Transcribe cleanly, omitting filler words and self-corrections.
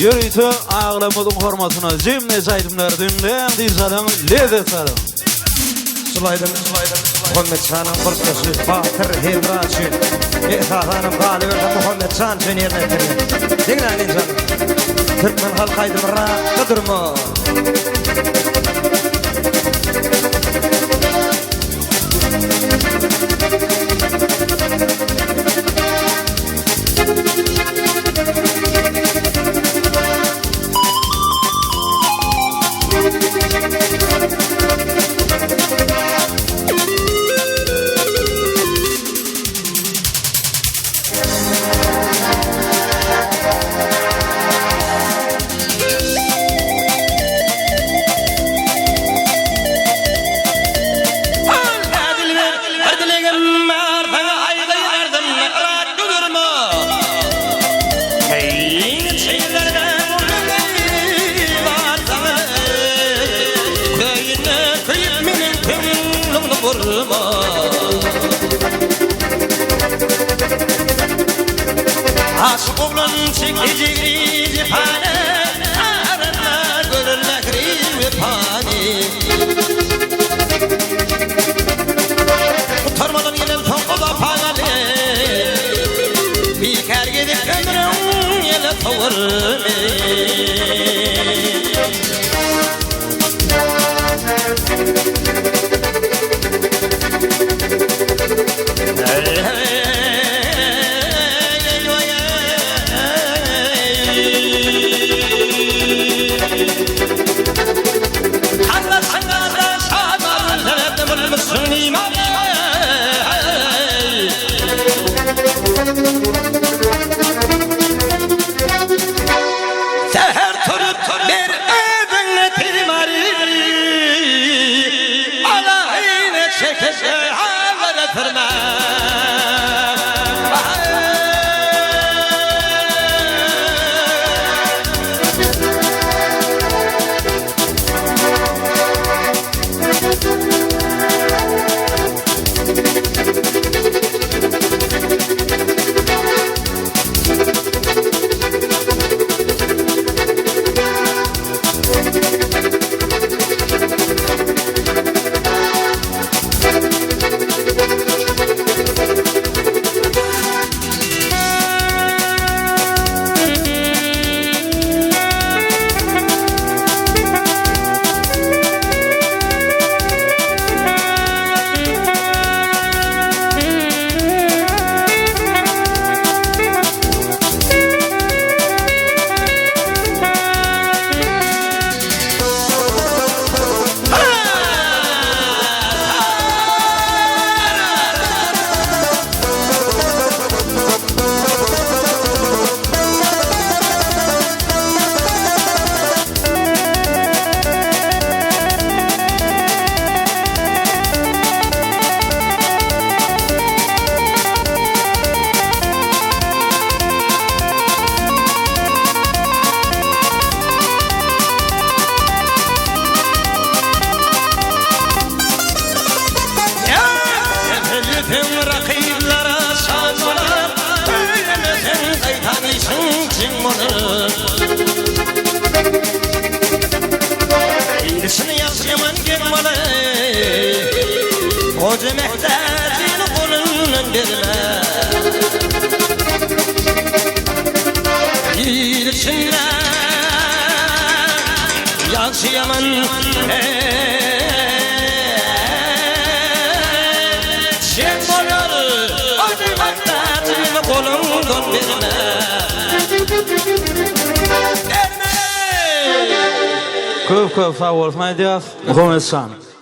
Yürüytü ağlamudun hormatına cimne saydımlar dinleyen dirsalım lezzet sarım. Sulaydım Muhammed Şan'ın kurtlusu Batır Hedraçı Esasa'nın galibi Muhammed Şan sönüyerine ettirir. Dinleyin insanım. Türkmen halkaydı mırra kıdırma. Aşık oğlan çekici cephane Arana görürler cephane Utarmadan yenen tonkoda panale Bir kar gidip ömrüm yine tavırme Seher turut bir ödünle primari Alayine çekişe havara tırma İyisini yaz yaman gelmeli Koca mehtacını kolundan verme İyisini yaz yaman Sen boyalı Koca mehtacını kolundan verme Köp sağ olsun Muhammed Şan.